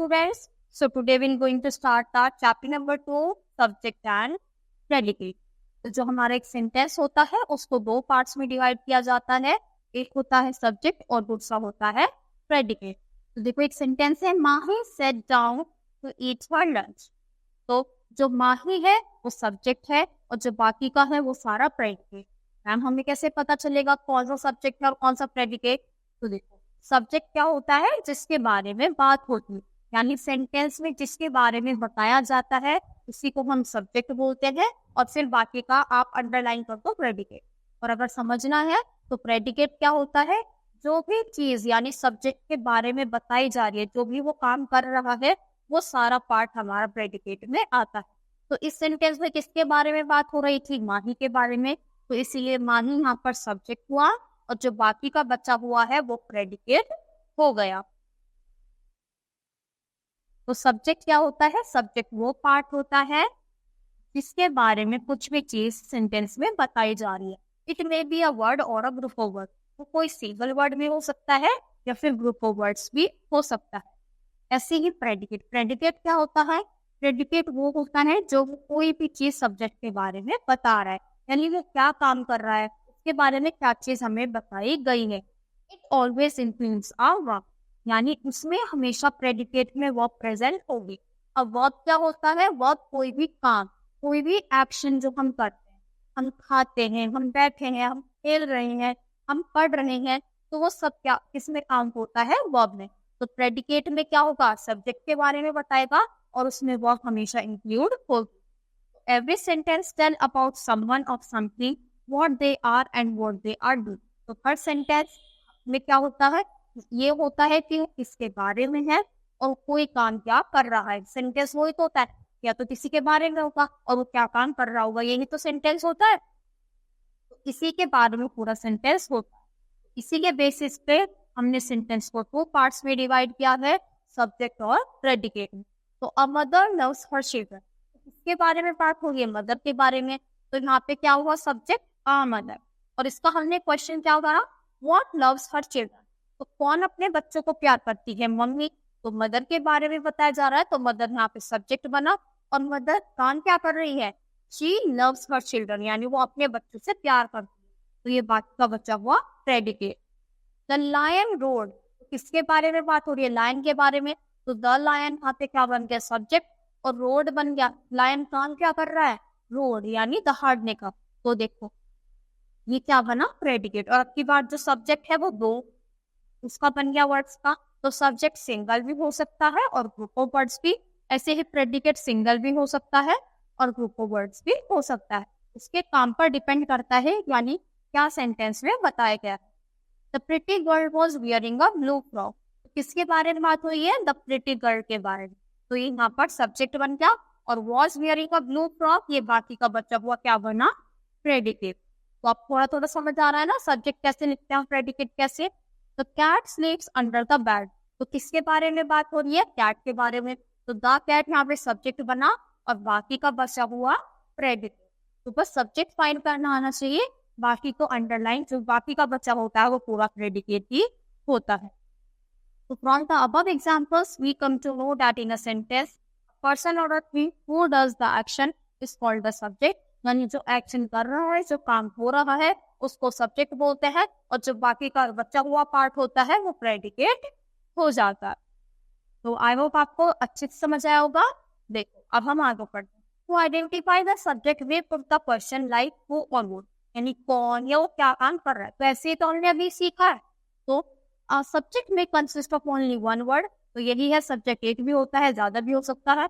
students. So today we're going to start our chapter number 2, subject and predicate. तो जो हमारा एक sentence होता है उसको दो पार्ट्स में डिवाइड किया जाता है, एक होता है सब्जेक्ट और दूसरा होता है प्रेडिकेट। तो देखो एक सेंटेंस है, Mahi sat down to eat her lunch. तो जो माही है वो सब्जेक्ट है और जो बाकी का है वो सारा प्रेडिकेट। मैम हमें कैसे पता चलेगा कौन सा सब्जेक्ट है और कौन सा प्रेडिकेट? तो देखो सब्जेक्ट क्या होता है, जिसके बारे में बात होती है, यानी सेंटेंस में जिसके बारे में बताया जाता है उसी को हम सब्जेक्ट बोलते हैं, और फिर बाकी का आप अंडरलाइन कर दो प्रेडिकेट। और अगर समझना है तो प्रेडिकेट क्या होता है, जो भी चीज यानी सब्जेक्ट के बारे में बताई जा रही है, जो भी वो काम कर रहा है वो सारा पार्ट हमारा प्रेडिकेट में आता है। तो इस सेंटेंस में किसके बारे में बात हो रही थी? माही के बारे में, तो इसीलिए माही यहाँ पर सब्जेक्ट हुआ और जो बाकी का बचा हुआ है वो प्रेडिकेट हो गया। तो सब्जेक्ट क्या होता है? सब्जेक्ट वो पार्ट होता है जिसके बारे में कुछ भी चीज सेंटेंस में बताई जा रही है। It may be a word और अ ग्रुप ऑफ वर्ड। वो कोई सिंगल वर्ड भी हो सकता है या फिर ग्रुप ऑफ वर्ड्स भी हो सकता है। ऐसे ही प्रेडिकेट, प्रेडिकेट क्या होता है? प्रेडिकेट वो होता है जो कोई भी चीज सब्जेक्ट के बारे में बता रहा है, यानी वो क्या काम कर रहा है, उसके बारे में क्या चीज हमें बताई गई है। It always includes a verb, यानी उसमें हमेशा प्रेडिकेट में वर्ब प्रेजेंट होगी। अब वर्ब क्या होता है? वर्ब कोई भी काम, कोई भी एक्शन जो हम करते हैं, हम खाते हैं, हम बैठे हैं, हम खेल रहे हैं, हम पढ़ रहे हैं, तो वो सब क्या किसमें काम होता है? वर्ब में। तो प्रेडिकेट में क्या होगा? सब्जेक्ट के बारे में बताएगा और उसमें वर्ब हमेशा इंक्लूड होगी। Every sentence tell about someone of something, what they are and what they are do. तो हर सेंटेंस में क्या होता है? ये होता है कि किसके बारे में है और कोई काम क्या कर रहा है। सेंटेंस वही तो होता है, या तो किसी के बारे में होगा और वो क्या काम कर रहा होगा, यही तो सेंटेंस होता है। तो इसी के बारे में पूरा सेंटेंस होता है। इसी के बेसिस पे हमने सेंटेंस को दो पार्ट्स में डिवाइड किया है, सब्जेक्ट और प्रेडिकेट में। तो a mother loves her children, इसके बारे में बात हो रही है, मदर के बारे में। तो यहाँ पे क्या हुआ? सब्जेक्ट अ मदर, और इसका हमने क्वेश्चन क्या होगा? What loves her children. तो कौन अपने बच्चों को प्यार करती है? मम्मी। तो मदर के बारे में बताया जा रहा है, तो मदर यहाँ पे सब्जेक्ट बना। और मदर काम क्या कर रही है? शी लव्स हर चिल्ड्रन, यानी वो अपने बच्चों से प्यार करती है। तो ये बाकी का बच्चा हुआ प्रेडिकेट। द लायन रोड, किसके बारे में बात हो रही है? लायन के बारे में। तो द लायन यहाँ पे क्या बन गया? सब्जेक्ट, और रोड बन गया। लायन काम क्या कर रहा है? रोड, यानी दहाड़ने का। तो देखो ये क्या बना? प्रेडिकेट। और अब की बात जो सब्जेक्ट है वो दो, उसका बन गया वर्ड्स का। तो सब्जेक्ट सिंगल भी हो सकता है और ग्रुप ऑफ वर्ड्स भी। ऐसे ही प्रेडिकेट सिंगल भी हो सकता है और ग्रुप ऑफ वर्ड्स भी हो सकता है। इसके काम पर डिपेंड करता है, यानी क्या सेंटेंस में बताया गया है। The pretty girl was wearing a blue frock, किसके बारे में बात हुई है? द प्रिटी गर्ल के बारे में। तो ये यहाँ पर सब्जेक्ट बन गया, और was wearing a blue frock ये बाकी का बचा हुआ क्या बना? प्रेडिकेट। तो आप थोड़ा समझ आ रहा है ना सब्जेक्ट कैसे लिखते हैं, प्रेडिकेट कैसे। तो cat sleeps under the bed, तो किसके बारे में बात हो रही है? कैट के बारे में। तो द कैट यहाँ पे सब्जेक्ट बना और बाकी का बचा हुआ प्रेडिकेट। तो बस सब्जेक्ट फाइंड करना आना चाहिए, बाकी को अंडरलाइन, जो बाकी का बचा होता है वो पूरा प्रेडिकेट ही होता है। तो from the above examples we come to know that in a sentence person or thing who does the action is called the subject, यानी जो एक्शन कर रहा है, जो काम हो रहा है, उसको सब्जेक्ट बोलते हैं, और जो बाकी का बचा हुआ पार्ट होता है वो प्रेडिकेट हो जाता है। तो आई होप आपको अच्छे से समझ आया होगा। देखो अब हम आगे बढ़ते हैं। To identify the subject we put the question like who और व्हाट, यानी कौन या वो क्या काम कर रहा है। तो ऐसे ही तो हमने अभी सीखा है। तो सब्जेक्ट में consist of only one word, तो यही है सब्जेक्ट। एक भी होता है, ज्यादा भी हो सकता है।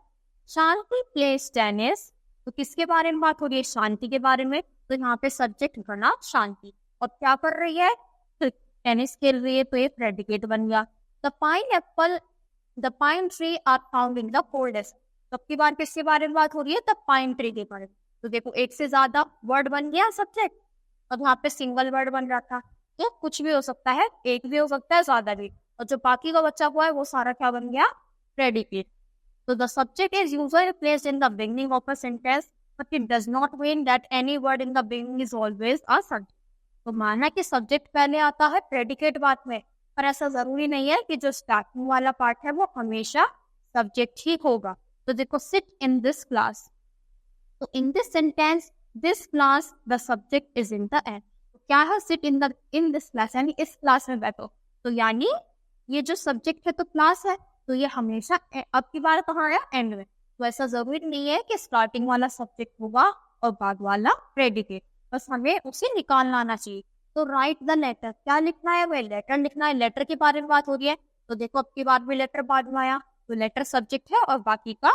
शांति प्लेस टेनिस, तो किसके बारे में बात हो रही है? शांति के बारे में। तो यहाँ पे सब्जेक्ट बना शांति, और क्या कर रही है? टेनिस खेल रही है, तो ये प्रेडिकेट बन गया। The pineapple the pine tree are found in the forest, तो अब की बार किसके बारे में बात हो रही है? द पाइन ट्री के बारे में। तो देखो एक से ज्यादा वर्ड बन गया सब्जेक्ट, और यहाँ पे सिंगल वर्ड बन रहा था। तो कुछ भी हो सकता है, एक भी हो सकता है, ज्यादा भी, और जो बाकी का बचा हुआ है वो सारा क्या बन गया? Predicate. So the subject is usually placed in the beginning of a sentence, but it does not mean that any word in the beginning is always a subject. तो माना कि सब्जेक्ट पहले आता है प्रेडिकेट बाद में, पर ऐसा जरूरी नहीं है कि जो स्टार्टिंग वाला पार्ट है वो हमेशा सब्जेक्ट ही होगा। तो देखो सिट इन दिस क्लास, तो in this sentence this class the subject is in the end. क्या है सिट इन दिस क्लास, यानी इस क्लास में बैठो। तो यानी ये जो सब्जेक्ट है तो क्लास है, तो ये हमेशा अब की बार कहाँ आया, एंड में। तो ऐसा जरूरी नहीं है कि स्टार्टिंग वाला सब्जेक्ट होगा और बाद वाला प्रेडिकेट, बस हमें उसे निकालना आना चाहिए। तो राइट द लेटर, क्या लिखना है, वह लेटर लिखना है। लेटर के बारे में बात हो रही है, तो देखो अब की बार भी लेटर बाद में आया, तो लेटर सब्जेक्ट है और बाकी का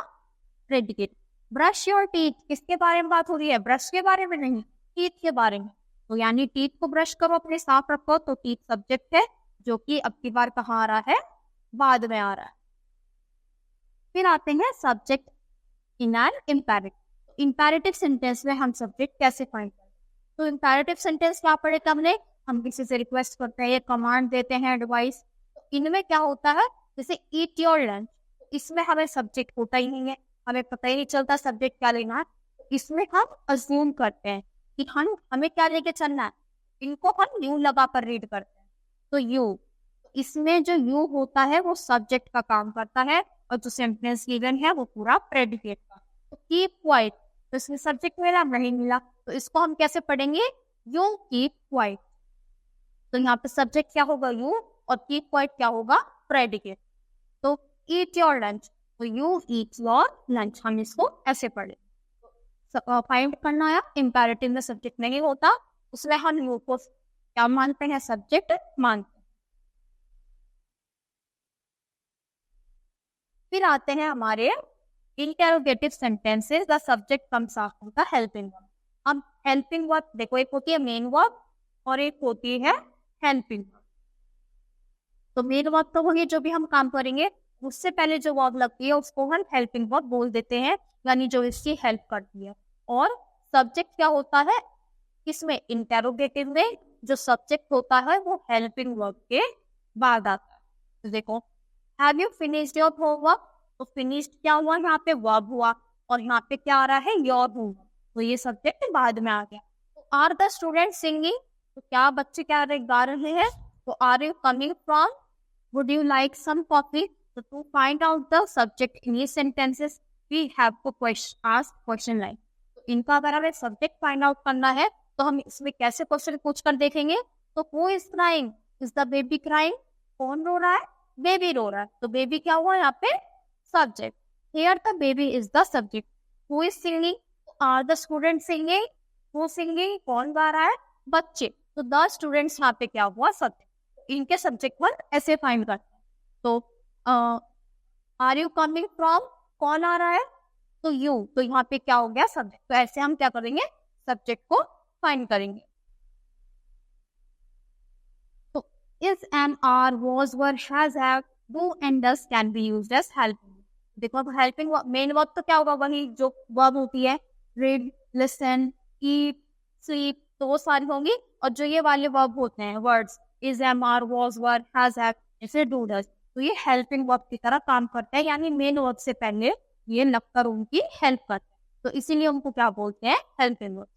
प्रेडिकेट। ब्रश योर टीथ, किसके बारे में बात हो रही है, ब्रश के बारे में नहीं, टीथ के बारे में। तो यानी टीथ को ब्रश करो, अपने साफ रखो, तो टीथ सब्जेक्ट है, जो कि अब की बार कहाँ आ रहा है, बाद में आ रहा है। फिर आते हैं subject in an imperative. Imperative sentence में हम सब्जेक्ट कैसे फाइंड करें। तो इम्पेरेटिव सेंटेंस क्या पढ़े हमने, हम किसी से रिक्वेस्ट करते हैं, कमांड देते हैं, एडवाइस। तो इनमें क्या होता है, जैसे ईट योर लंच, इसमें हमें सब्जेक्ट होता ही नहीं है, हमें पता ही नहीं चलता सब्जेक्ट क्या लेना है। इसमें हम अज्यूम करते हैं कि हमें क्या लेके चलना है, इनको हम यू लगा कर रीड करते हैं। तो यू, इसमें जो यू होता है वो सब्जेक्ट का काम करता है, और जो सेंटेंस गिवन है वो पूरा प्रेडिकेट का। तो कीप क्वाइट, तो इसमें सब्जेक्ट मिला नहीं मिला, तो इसको हम कैसे पढ़ेंगे, यू कीप क्वाइट। तो यहाँ पे सब्जेक्ट क्या होगा, यू, और कीप क्वाइट क्या होगा, प्रेडिकेट। तो ईट योर लंच, तो यू ईट योर लंच, हम इसको ऐसे पढ़े। फाइंड करना है, इंपैरेटिव में सब्जेक्ट नहीं होता, उसमें हम यू को क्या मानते हैं, सब्जेक्ट मानते हैं। फिर आते हैं हमारे interrogative sentences, the subject comes after the helping verb. अब हेल्पिंग वर्ब देखो, एक होती है मेन वर्ब और एक होती है हेल्पिंग वर्ब। तो मेन वर्ब तो होगी जो भी हम काम करेंगे, उससे पहले जो वर्ब लगती है उसको हम हेल्पिंग वर्ब बोल देते हैं, यानी जो इसकी हेल्प करती है। और सब्जेक्ट क्या होता है इसमें, इंटेरोगेटिव में जो सब्जेक्ट होता है वो हेल्पिंग वर्ब के बाद आता है। तो देखो, have you finished your homework, तो फिनिश्ड क्या हुआ, यहाँ पे वर्ब हुआ, और यहाँ पे क्या आ रहा है, योर होमवर्क, तो ये सब्जेक्ट बाद में आ गया। तो आर द स्टूडेंट सिंगिंग, तो क्या बच्चे क्या गा रहे हैं, तो are you coming from, would you like some coffee. तो to find out the subject in these sentences we have to ask question line। तो इनका अगर हमें सब्जेक्ट फाइंड आउट करना है तो हम इसमें कैसे क्वेश्चन पूछ कर देखेंगे। तो who is crying, is the baby crying, कौन रो रहा है, बेबी रो रहा है, तो बेबी क्या हुआ यहाँ पे, subject. Here the baby is the subject. Who is singing, or the student singing, who singing, कौन गा रहा है, बच्चे, तो द स्टूडेंट्स यहाँ पे क्या हुआ, सब्जेक्ट। इनके सब्जेक्ट पर ऐसे फाइंड करते हैं। तो आर यू कमिंग फ्रॉम, कौन आ रहा है, तो यू, तो यहाँ पे क्या हो गया, सब्जेक्ट। तो ऐसे हम क्या करेंगे, सब्जेक्ट को फाइंड करेंगे। तो is, am, are, was, were, has, have, do and does can be used as helping. देखो अब हेल्पिंग मेन वर्ब तो क्या होगा, वही जो वर्ब होती है, रीड, लिसन, ईट, स्लीप, तो वो सारी होंगी। और जो ये वाले वर्ब होते हैं, words is, am, are, was, were, has, have, जैसे डू, डज, तो ये हेल्पिंग वर्ब की तरह काम करता है, यानी मेन वर्ब से पहले ये लगकर उनकी हेल्प करता है, तो इसीलिए उनको क्या बोलते हैं, हेल्पिंग वर्ब।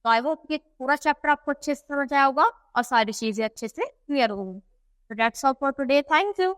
तो आई होप ये पूरा चैप्टर आपको अच्छे से समझ आया होगा और सारी चीजें अच्छे से क्लियर होंगी। So that's all for today. Thank you.